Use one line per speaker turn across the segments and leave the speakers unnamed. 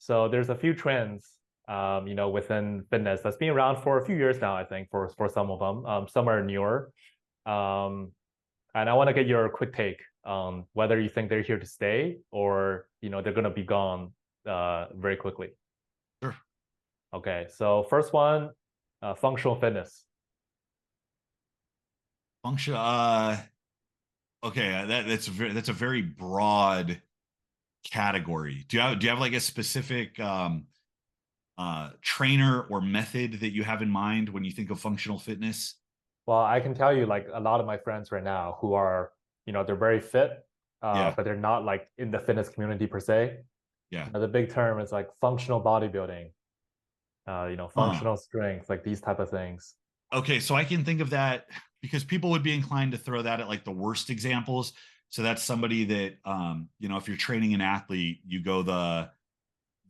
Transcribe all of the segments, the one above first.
So there's a few trends, within fitness that's been around for a few years now, I think, for some of them. Some are newer. Um, and I want to get your quick take on whether you think they're here to stay or, they're going to be gone very quickly.
Sure.
Okay, so first one, functional fitness.
Function. Okay, that's a very broad category. Do you have like a specific trainer or method that you have in mind when you think of functional fitness?
Well, I can tell you, like, a lot of my friends right now who are, they're very fit,
Yeah.
but they're not like in the fitness community per se.
Yeah.
The big term is like functional bodybuilding,
Huh.
functional strength, like these type of things.
Okay, so I can think of that because people would be inclined to throw that at like the worst examples. So that's somebody that if you're training an athlete, you go the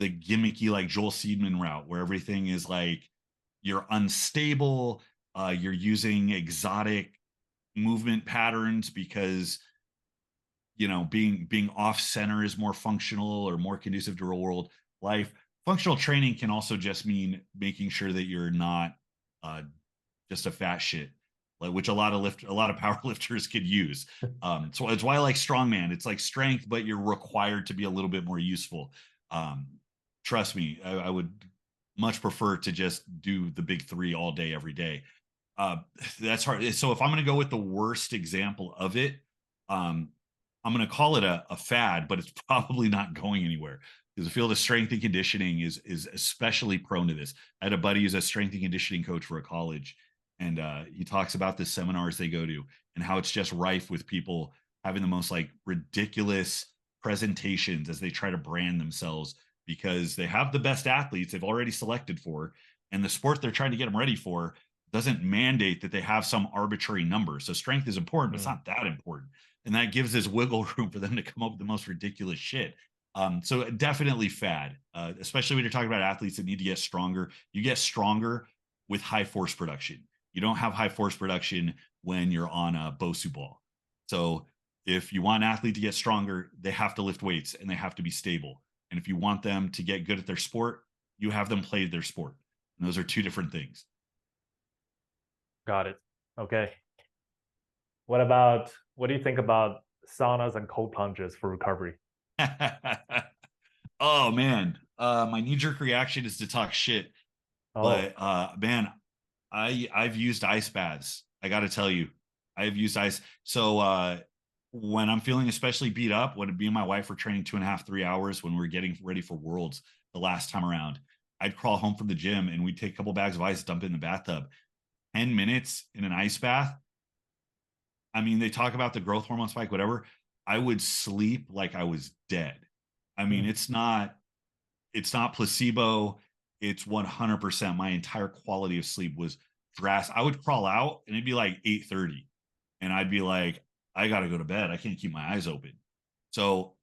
gimmicky like Joel Seedman route where everything is like you're unstable, you're using exotic movement patterns because being off center is more functional or more conducive to real world life. Functional training can also just mean making sure that you're not uh, just a fat shit, like which a lot of power lifters could use. So it's why I like strongman. It's like strength, but you're required to be a little bit more useful. Um, Trust me, I would much prefer to just do the big three all day, every day. Uh, that's hard. So if I'm going to go with the worst example of it, um, I'm going to call it a fad, but it's probably not going anywhere because the field of strength and conditioning is especially prone to this. I had a buddy who's a strength and conditioning coach for a college, and he talks about the seminars they go to and how it's just rife with people having the most like ridiculous presentations as they try to brand themselves because they have the best athletes they've already selected for, and the sport they're trying to get them ready for doesn't mandate that they have some arbitrary number. So strength is important, but it's
Mm.
not that important. And that gives this wiggle room for them to come up with the most ridiculous shit. So definitely fad, especially when you're talking about athletes that need to get stronger. You get stronger with high force production. You don't have high force production when you're on a Bosu ball. So if you want an athlete to get stronger, they have to lift weights and they have to be stable. And if you want them to get good at their sport, you have them play their sport. And those are two different things.
Got it. Okay. What do you think about saunas and cold plunges for recovery?
Oh man, my knee jerk reaction is to talk shit, but
Oh,
man, I've used ice baths. I got to tell you, I've used ice. So when I'm feeling especially beat up, when me and my wife were training 2.5, 3 hours when we were getting ready for Worlds the last time around, I'd crawl home from the gym and we'd take a couple bags of ice, dump it in the bathtub. 10 minutes in an ice bath. I mean, they talk about the growth hormone spike, whatever. I would sleep like I was dead. I mean,
hmm.
it's not placebo. It's 100%. My entire quality of sleep was drastic. I would crawl out and it'd be like 8:30 and I'd be like, I got to go to bed. I can't keep my eyes open. So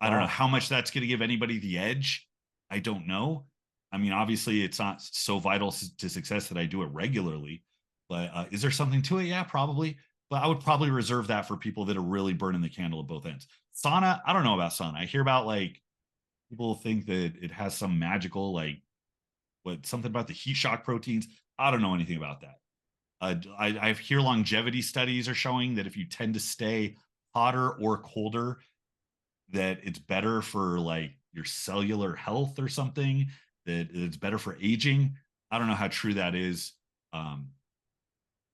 I don't know
Wow.
how much that's going to give anybody the edge. I don't know. I mean, obviously it's not so vital to success that I do it regularly, but is there something to it? Yeah, probably. But I would probably reserve that for people that are really burning the candle at both ends. Sauna, I don't know about sauna. I hear about like people think that it has some magical like something about the heat shock proteins. I don't know anything about that. I hear longevity studies are showing that if you tend to stay hotter or colder, that it's better for like your cellular health or something. That it's better for aging. I don't know how true that is. Um,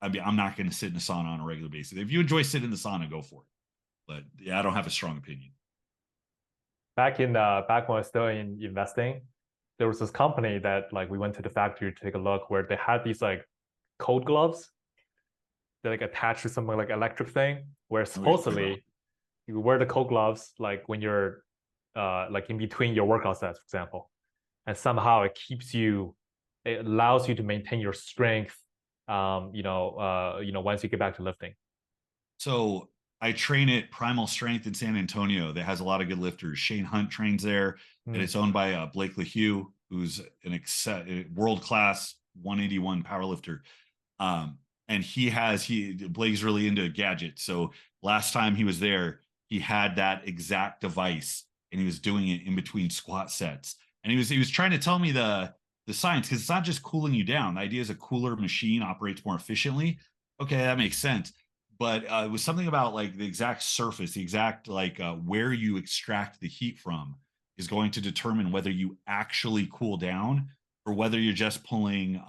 I mean, I'm not going to sit in a sauna on a regular basis. If you enjoy sitting in the sauna, go for it. But yeah, I don't have a strong opinion.
Back when I was still in investing, there was this company that, like, we went to the factory to take a look, where they had these like cold gloves that like attached to some like electric thing, where
I know what you're talking about.
supposedly you wear the cold gloves like when you're like in between your workout sets, for example, and somehow it allows you to maintain your strength, once you get back to lifting.
So I train at Primal Strength in San Antonio that has a lot of good lifters. Shane Hunt trains there, and
Mm.
it's owned by Blake LaHue, who's world class 181 powerlifter. Um, and Blake's really into gadgets. So last time he was there, he had that exact device and he was doing it in between squat sets. And he was trying to tell me the science, because it's not just cooling you down. The idea is a cooler machine operates more efficiently. Okay, that makes sense. But it was something about like the exact surface, the exact like where you extract the heat from is going to determine whether you actually cool down or whether you're just pulling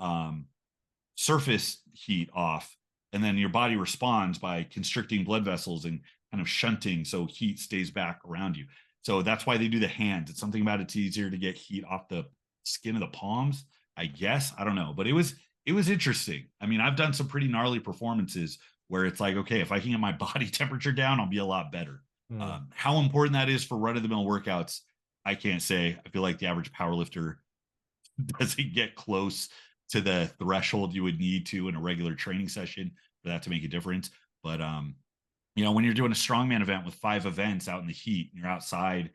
surface heat off, and then your body responds by constricting blood vessels and kind of shunting so heat stays back around you. So that's why they do the hands. It's something about it's easier to get heat off the skin of the palms, I guess. I don't know, but it was interesting. I mean, I've done some pretty gnarly performances where it's like, okay, if I can get my body temperature down, I'll be a lot better. How important that is for run-of-the-mill workouts, I can't say. I feel like the average powerlifter doesn't get close to the threshold you would need to in a regular training session for that to make a difference. But you know, when you're doing a strongman event with 5 events out in the heat, and you're outside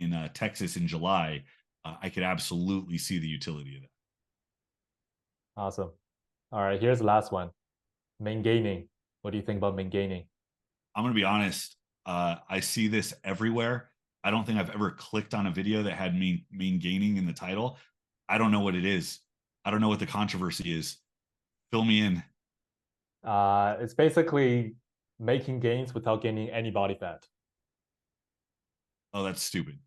in Texas in July, I could absolutely see the utility of that.
Awesome. All right, here's the last one. Maingaining. What do you think about maingaining?
I'm going to be honest. I see this everywhere. I don't think I've ever clicked on a video that had maingaining in the title. I don't know what it is. I don't know what the controversy is. Fill me in.
It's basically making gains without gaining any body fat.
Oh, that's stupid.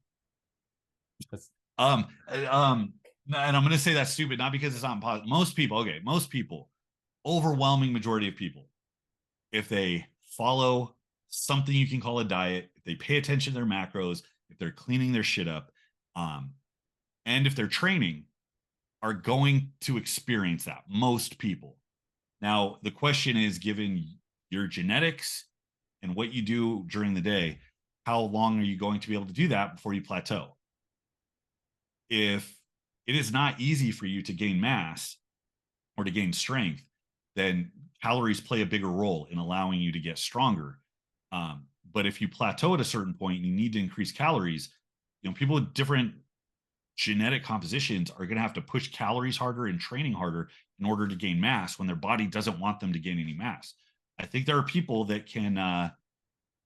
It's...
And I'm going to say that's stupid, not because it's not positive. Most people, overwhelming majority of people, if they follow something you can call a diet, if they pay attention to their macros, if they're cleaning their shit up, and if they're training, are going to experience that. Most people. Now, the question is, given your genetics and what you do during the day, how long are you going to be able to do that before you plateau? If it is not easy for you to gain mass or to gain strength, then calories play a bigger role in allowing you to get stronger. But if you plateau at a certain point and you need to increase calories, you know, people with different genetic compositions are going to have to push calories harder and training harder in order to gain mass when their body doesn't want them to gain any mass. I think there are people that can,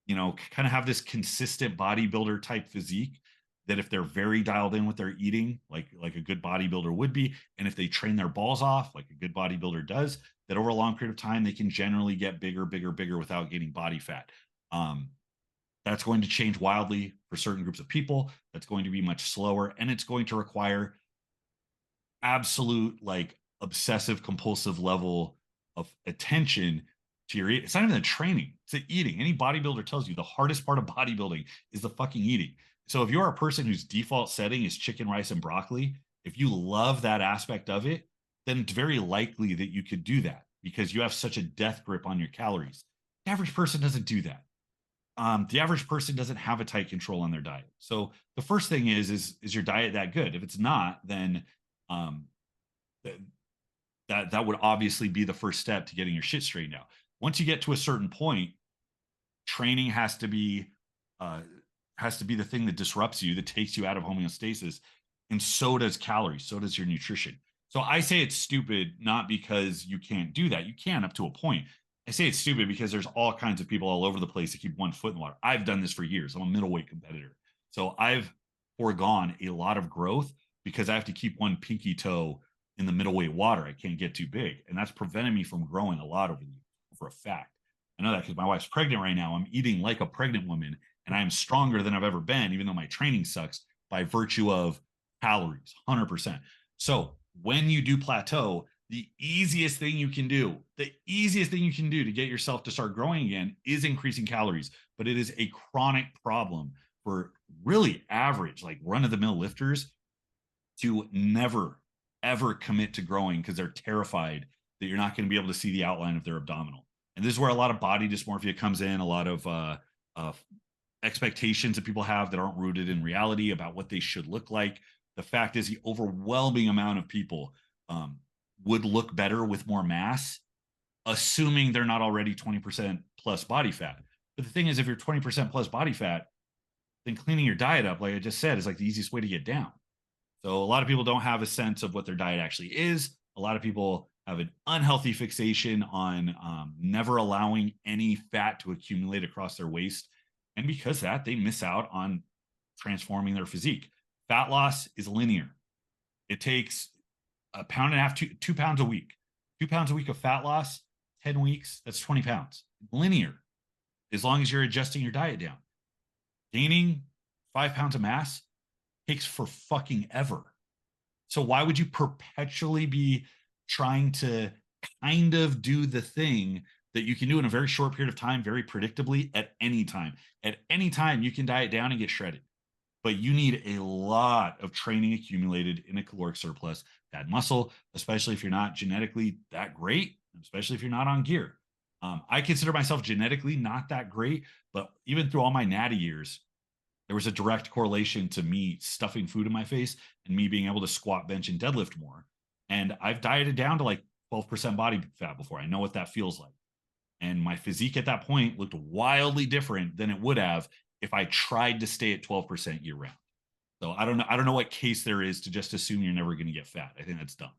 you know, kind of have this consistent bodybuilder type physique that if they're very dialed in with their eating, like a good bodybuilder would be, and if they train their balls off like a good bodybuilder does, that over a long period of time, they can generally get bigger without gaining body fat. That's going to change wildly for certain groups of people. That's going to be much slower, and it's going to require absolute like obsessive compulsive level of attention to your eating. It's not even the training, it's the eating. Any bodybuilder tells you the hardest part of bodybuilding is the fucking eating. So if you're a person whose default setting is chicken, rice, and broccoli, if you love that aspect of it, then it's very likely that you could do that because you have such a death grip on your calories. The average person doesn't do that. The average person doesn't have a tight control on their diet. So the first thing is your diet that good? If it's not, then that would obviously be the first step to getting your shit straightened out. Once you get to a certain point, training has to be the thing that disrupts you, that takes you out of homeostasis, and so does calories, so does your nutrition. So I say it's stupid, not because you can't do that. You can up to a point. I say it's stupid because there's all kinds of people all over the place that keep one foot in the water. I've done this for years. I'm a middleweight competitor. So I've foregone a lot of growth because I have to keep one pinky toe in the middleweight water. I can't get too big. And that's prevented me from growing a lot over the years, for a fact. I know that because my wife's pregnant right now. I'm eating like a pregnant woman, and I am stronger than I've ever been, even though my training sucks, by virtue of calories, 100%. So when you do plateau, the easiest thing you can do to get yourself to start growing again is increasing calories. But it is a chronic problem for really average, like run-of-the-mill lifters to never, ever commit to growing because they're terrified that you're not going to be able to see the outline of their abdominal. And this is where a lot of body dysmorphia comes in, a lot of expectations that people have that aren't rooted in reality about what they should look like. The fact is the overwhelming amount of people would look better with more mass, assuming they're not already 20% plus body fat. But the thing is, if you're 20% plus body fat, then cleaning your diet up, like I just said, is like the easiest way to get down. So a lot of people don't have a sense of what their diet actually is. A lot of people have an unhealthy fixation on never allowing any fat to accumulate across their waist. And because of that, they miss out on transforming their physique. Fat loss is linear. It takes a pound and a half, 2 pounds a week. 2 pounds a week of fat loss, 10 weeks, that's 20 pounds. Linear, as long as you're adjusting your diet down. Gaining 5 pounds of mass takes for fucking ever. So why would you perpetually be trying to kind of do the thing that you can do in a very short period of time, very predictably at any time? At any time, you can diet down and get shredded. But you need a lot of training accumulated in a caloric surplus to add muscle, especially if you're not genetically that great, especially if you're not on gear. I consider myself genetically not that great, but even through all my natty years, there was a direct correlation to me stuffing food in my face and me being able to squat, bench, and deadlift more. And I've dieted down to like 12% body fat before. I know what that feels like. And my physique at that point looked wildly different than it would have if I tried to stay at 12% year round. So I don't know what case there is to just assume you're never going to get fat. I think that's dumb.